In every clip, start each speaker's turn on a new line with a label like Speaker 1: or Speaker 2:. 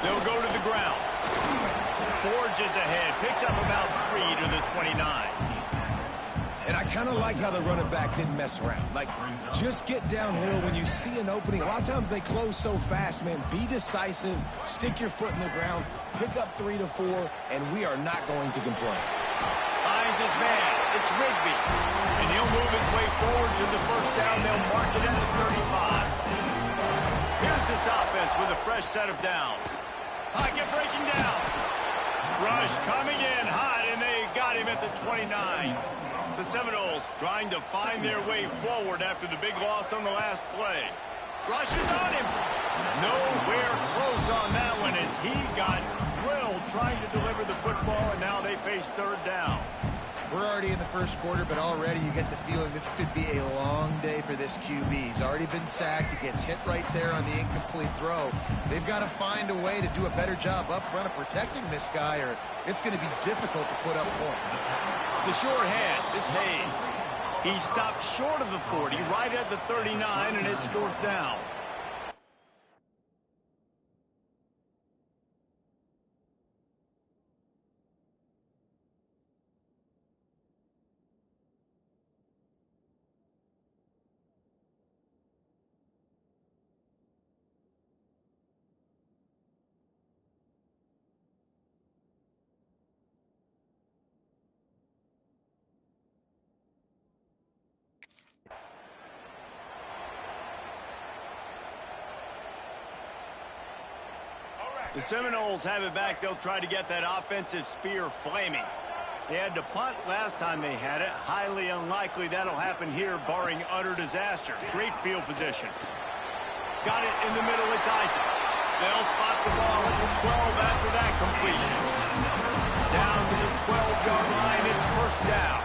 Speaker 1: They'll go to the ground. Forges ahead. Picks up about 3 to the 29.
Speaker 2: And I kind of like how the running back didn't mess around. Like, just get downhill when you see an opening. A lot of times they close so fast, man. Be decisive, stick your foot in the ground, pick up 3 to 4, and we are not going to complain.
Speaker 1: Finds his man. It's Rigby. And he'll move his way forward to the first down. They'll mark it at the 35. Here's this offense with a fresh set of downs. Pocket breaking down. Rush coming in hot, and they got him at the 29. The Seminoles trying to find their way forward after the big loss on the last play. Rush is on him. Nowhere close on that one as he got drilled trying to deliver the football, and now they face third down.
Speaker 3: We're already in the first quarter, but already you get the feeling this could be a long day for this QB. He's already been sacked. He gets hit right there on the incomplete throw. They've got to find a way to do a better job up front of protecting this guy, or it's going to be difficult to put up points.
Speaker 1: The short hands, it's Hayes. He stopped short of the 40, right at the 39, and it's fourth down. The Seminoles have it back. They'll try to get that offensive spear flaming. They had to punt last time they had it. Highly unlikely that'll happen here, barring utter disaster. Great field position. Got it in the middle. It's Isaac. They'll spot the ball at the 12 after that completion. Down to the 12-yard line. It's first down.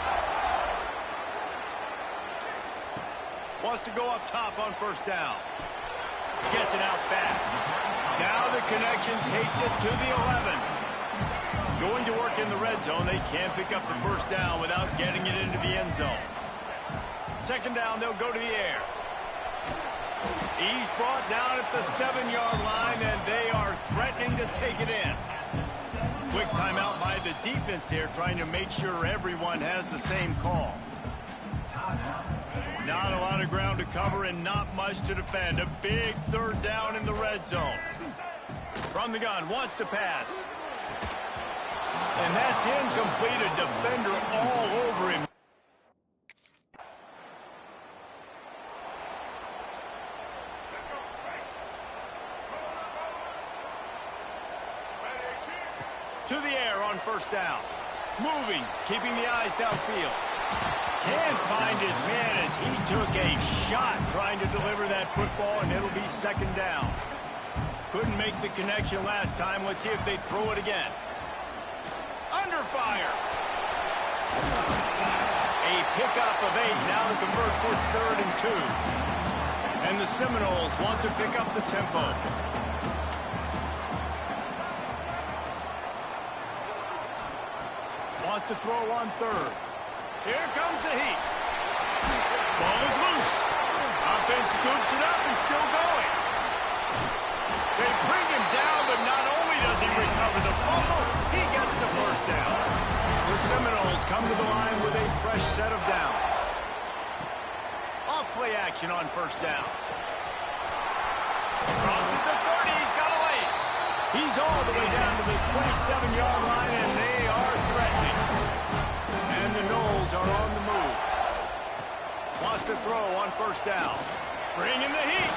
Speaker 1: Wants to go up top on first down. Gets it out fast. Now the connection takes it to the 11. Going to work in the red zone. They can't pick up the first down without getting it into the end zone. Second down, they'll go to the air. He's brought down at the 7-yard line, and they are threatening to take it in. Quick timeout by the defense there, trying to make sure everyone has the same call. Not a lot of ground to cover and not much to defend. A big third down in the red zone. From the gun, wants to pass. And that's incomplete. A defender all over him. To the air on first down. Moving, keeping the eyes downfield. Can't find his man as he took a shot trying to deliver that football, and it'll be second down. Couldn't make the connection last time. Let's see if they throw it again. Under fire. A pickup of 8 now to convert this 3rd and 2. And the Seminoles want to pick up the tempo. Wants to throw on 3rd. Here comes the heat. Ball is loose. Offense scoops it up and still going. They bring him down, but not only does he recover the fumble, he gets the first down. The Seminoles come to the line with a fresh set of downs. Off-play action on first down. Crosses the 30. He's got a lane. He's all the way down to the 27-yard line, and they are threatening. And the Noles are on the move. Wants to throw on first down. Bringing the heat.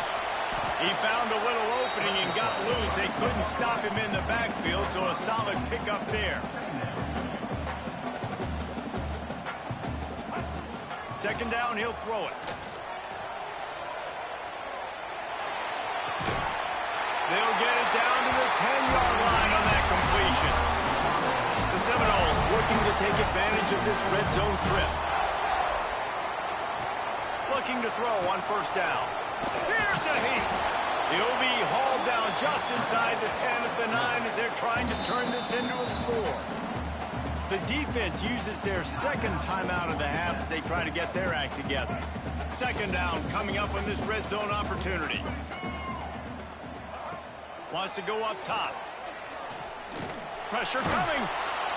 Speaker 1: He found a little opening and got loose. They couldn't stop him in the backfield, so a solid pickup there. Second down, he'll throw it. They'll get it down to the 10-yard line on that completion. The Seminoles looking to take advantage of this red zone trip. Looking to throw on first down. Here's the heat. He'll be hauled down just inside the 10 at the 9 as they're trying to turn this into a score. The defense uses their second timeout of the half as they try to get their act together. Second down coming up on this red zone opportunity. Wants to go up top. Pressure coming.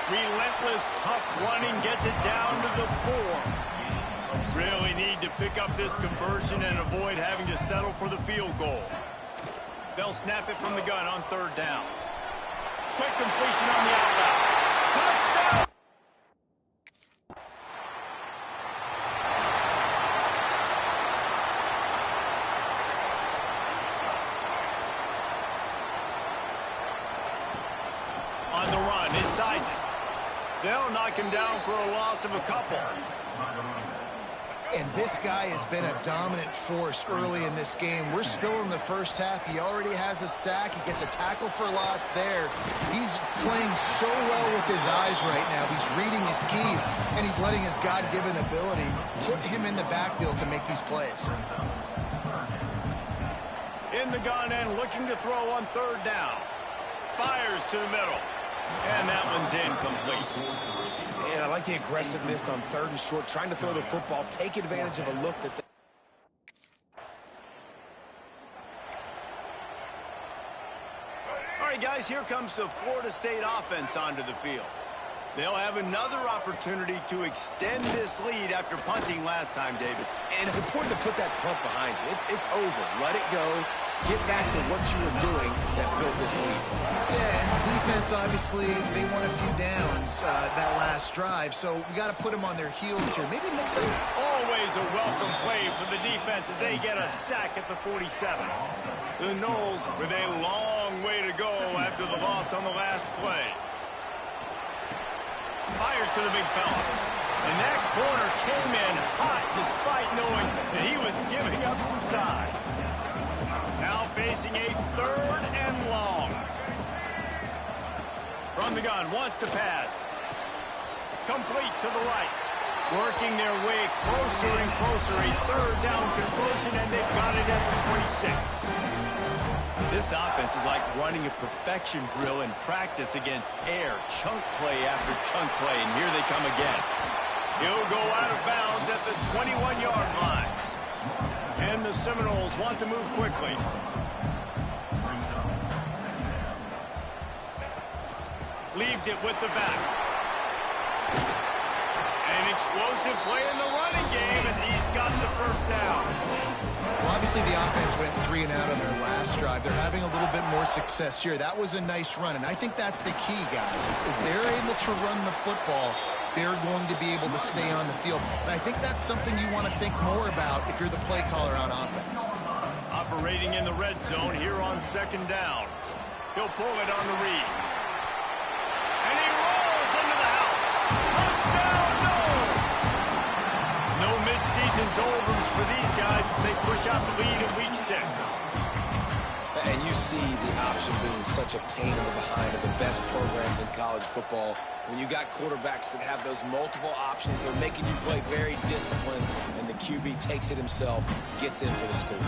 Speaker 1: Relentless, tough running gets it down to the 4. Really need to pick up this conversion and avoid having to settle for the field goal. They'll snap it from the gun on 3rd down. Quick completion on the outbound. Touchdown! On the run, it's Isaac. They'll knock him down for a loss of a couple.
Speaker 3: And this guy has been a dominant force early in this game. We're still in the first half. He already has a sack. He gets a tackle for loss there. He's playing so well with his eyes right now. He's reading his keys, and he's letting his God-given ability put him in the backfield to make these plays.
Speaker 1: In the gun and looking to throw on 3rd down. Fires to the middle. And that one's incomplete.
Speaker 2: And I like the aggressiveness on 3rd and short, trying to throw the football, take advantage of a look that
Speaker 1: All right, guys, here comes the Florida State offense onto the field. They'll have another opportunity to extend this lead after punting last time, David.
Speaker 2: And it's important to put that punt behind you. It's over. Let it go. Get back to what you were doing that built this lead.
Speaker 3: Yeah, and defense, obviously, they won a few downs that last drive, so we got to put them on their heels here. Maybe mix it.
Speaker 1: Always a welcome play for the defense as they get a sack at the 47. The Noles with a long way to go after the loss on the last play. Fires to the big fella. And that corner came in hot despite knowing that he was giving up some size. Now facing a 3rd and long. From the gun, wants to pass. Complete to the right. Working their way closer and closer. A 3rd down conversion, and they've got it at the 26. This offense is like running a perfection drill in practice against air. Chunk play after chunk play, and here they come again. He'll go out of bounds at the 21-yard line. And the Seminoles want to move quickly. Leaves it with the back. An explosive play in the running game as he's got the 1st down.
Speaker 3: Well, obviously the offense went 3 and out on their last drive. They're having a little bit more success here. That was a nice run, and I think that's the key, guys. If they're able to run the football, they're going to be able to stay on the field. And I think that's something you want to think more about if you're the play caller on offense.
Speaker 1: Operating in the red zone here on 2nd down. He'll pull it on the read. And he rolls into the house. Touchdown, Noles! No midseason doldrums for these guys as they push out the lead in week 6.
Speaker 2: And you see the option being such a pain in the behind of the best programs in college football. When you got quarterbacks that have those multiple options, they're making you play very disciplined, and the QB takes it himself, gets in for the score.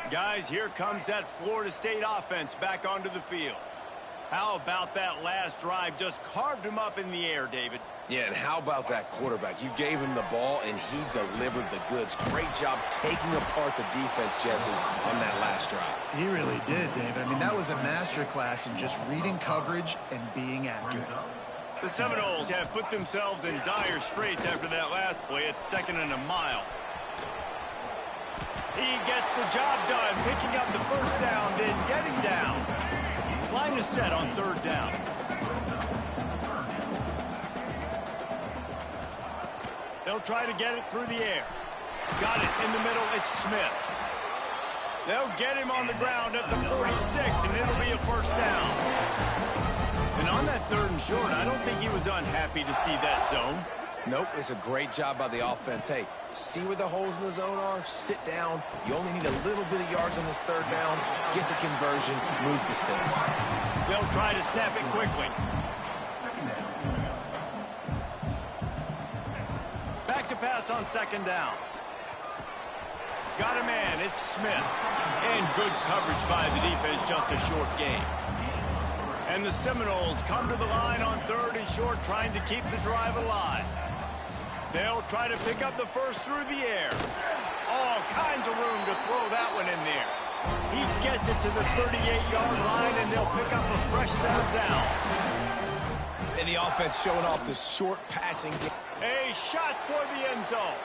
Speaker 1: Guys, here comes that Florida State offense back onto the field. How about that last drive? Just carved him up in the air, David.
Speaker 2: Yeah, and how about that quarterback? You gave him the ball, and he delivered the goods. Great job taking apart the defense, Jesse, on that last drive.
Speaker 3: He really did, David. I mean, that was a masterclass in just reading coverage and being accurate.
Speaker 1: The Seminoles have put themselves in dire straits after that last play. It's 2nd and a mile. He gets the job done, picking up the 1st down, then getting down. Line is set on 3rd down. They'll try to get it through the air. Got it in the middle, it's Smith. They'll get him on the ground at the 46, and it'll be a 1st down. And on that 3rd and short, I don't think he was unhappy to see that zone.
Speaker 2: Nope, it's a great job by the offense. Hey, see where the holes in the zone are? Sit down. You only need a little bit of yards on this 3rd down. Get the conversion. Move the sticks.
Speaker 1: They'll try to snap it quickly. Back to pass on 2nd down. Got a man, it's Smith. And good coverage by the defense, just a short gain. And the Seminoles come to the line on 3rd and short, trying to keep the drive alive. They'll try to pick up the first through the air. All kinds of room to throw that one in there. He gets it to the 38-yard line, and they'll pick up a fresh set of downs.
Speaker 2: And the offense showing off the short passing game.
Speaker 1: A shot for the end zone.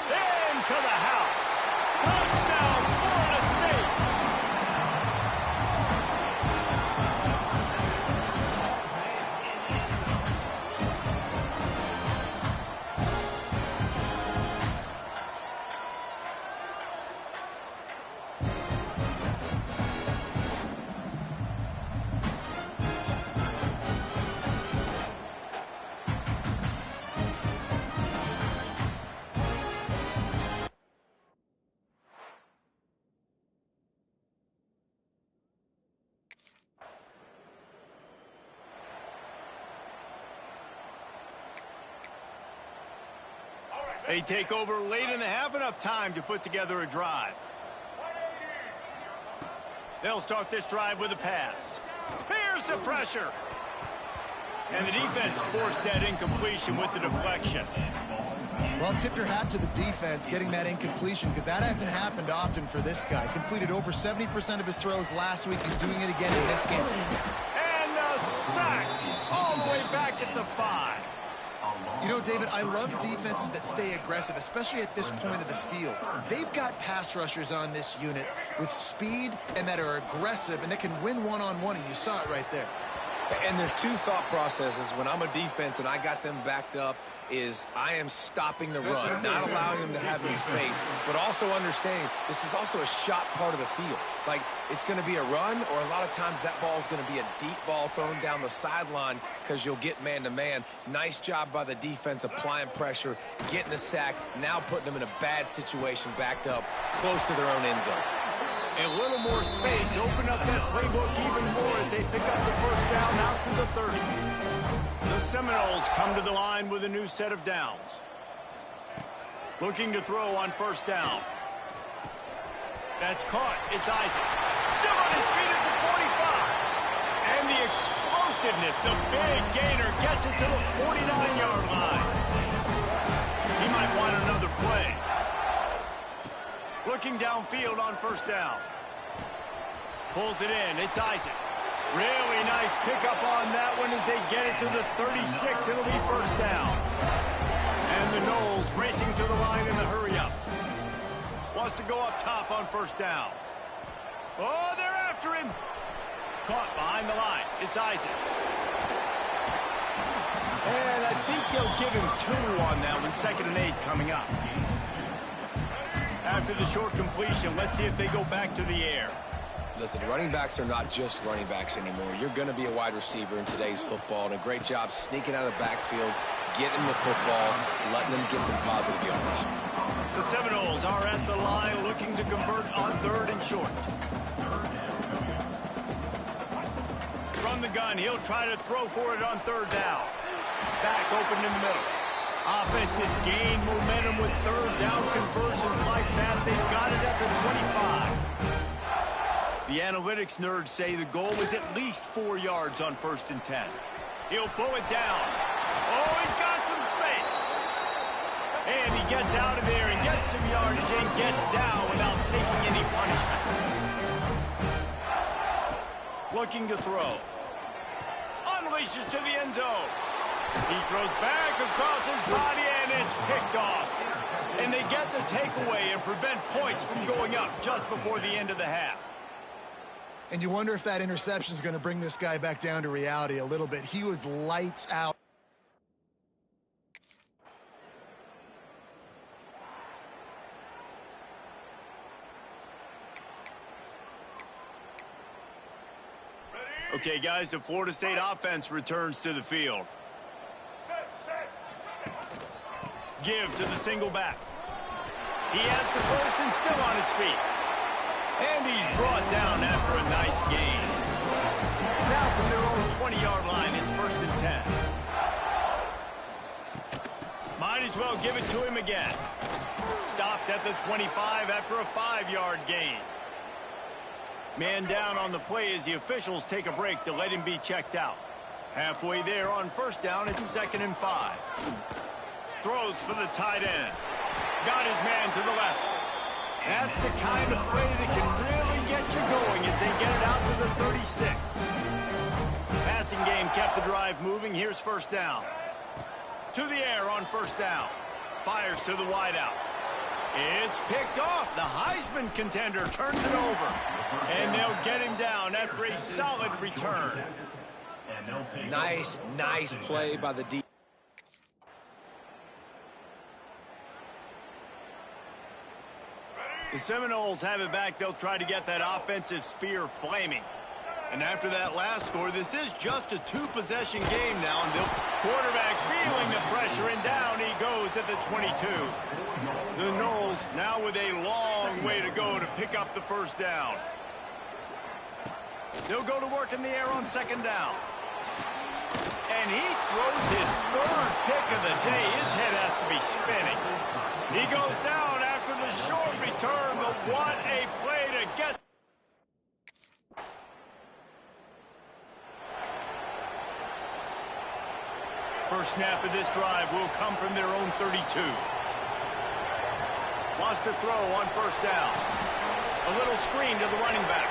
Speaker 1: Into the house. Touchdown, Florida State. They take over late in the half, enough time to put together a drive. They'll start this drive with a pass. Here's the pressure. And the defense forced that incompletion with the deflection.
Speaker 3: Well, tip your hat to the defense getting that incompletion, because that hasn't happened often for this guy. Completed over 70% of his throws last week. He's doing it again in this game.
Speaker 1: And a sack all the way back at the 5.
Speaker 3: You know, David, I love defenses that stay aggressive, especially at this point of the field. They've got pass rushers on this unit with speed and that are aggressive and that can win one-on-one, and you saw it right there.
Speaker 2: And there's two thought processes when I'm a defense and I got them backed up is I am stopping the run, not allowing them to have any space, but also understanding this is also a shot part of the field. Like, it's going to be a run, or a lot of times that ball is going to be a deep ball thrown down the sideline because you'll get man-to-man. Nice job by the defense applying pressure, getting the sack, now putting them in a bad situation backed up close to their own end zone.
Speaker 1: A little more space, open up that playbook even more as they pick up the first down out to the 30. The Seminoles come to the line with a new set of downs. Looking to throw on first down. That's caught. It's Isaac. Still on his feet at the 45. And the explosiveness, the big gainer gets it to the 49-yard line. He might want another play. Looking downfield on first down. Pulls it in. It's Isaac. Really nice pickup on that one as they get it to the 36. It'll be first down. And the Noles racing to the line in the hurry-up. Wants to go up top on first down. Oh, they're after him. Caught behind the line. It's Isaac. And I think they'll give him 2 on that one. 2nd and 8 coming up. After the short completion, let's see if they go back to the air.
Speaker 2: Listen, running backs are not just running backs anymore. You're going to be a wide receiver in today's football, and a great job sneaking out of the backfield, getting the football, letting them get some positive yards.
Speaker 1: The Seminoles are at the line looking to convert on 3rd and short. From the gun, he'll try to throw for it on 3rd down. Back open in the middle. Offense has gained momentum with 3rd down conversions like that. They've got it at the 25. The analytics nerds say the goal is at least 4 yards on 1st and 10. He'll pull it down. Oh, he's got some space. And he gets out of there and gets some yardage and gets down without taking any punishment. Looking to throw. Unleashes to the end zone. He throws back across his body, and it's picked off. And they get the takeaway and prevent points from going up just before the end of the half.
Speaker 3: And you wonder if that interception is going to bring this guy back down to reality a little bit. He was lights out.
Speaker 1: Okay, guys, the Florida State offense returns to the field. Give to the single back. He has the first and still on his feet. And he's brought down after a nice gain. Now from their own 20-yard line, it's 1st and 10. Might as well give it to him again. stopped at the 25 after a 5-yard gain. Man down on the play as the officials take a break to let him be checked out. Halfway there on first down, it's 2nd and 5. Throws for the tight end. Got his man to the left. That's the kind of play that can really get you going as they get it out to the 36. Passing game kept the drive moving. Here's first down. To the air on first down. Fires to the wideout. It's picked off. The Heisman contender turns it over. And they'll get him down after a solid return.
Speaker 2: Nice play by the D.
Speaker 1: The Seminoles have it back. They'll try to get that offensive spear flaming. And after that last score, this is just a 2-possession game now. And the quarterback feeling the pressure, and down he goes at the 22. The Noles now with a long way to go to pick up the first down. They'll go to work in the air on 2nd down. And he throws his 3rd pick of the day. His head has to be spinning. He goes down after the short return, but what a play to get. First snap of this drive will come from their own 32. Wants to throw on first down. A little screen to the running back.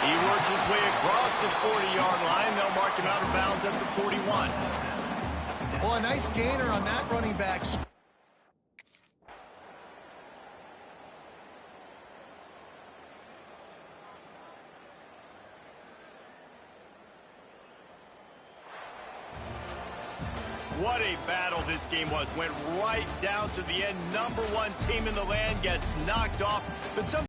Speaker 1: He works his way across the 40-yard line. They'll mark him out of bounds at the 41.
Speaker 3: Well, a nice gainer on that running back.
Speaker 1: What a battle this game was. Went right down to the end. #1 team in the land gets knocked off. But some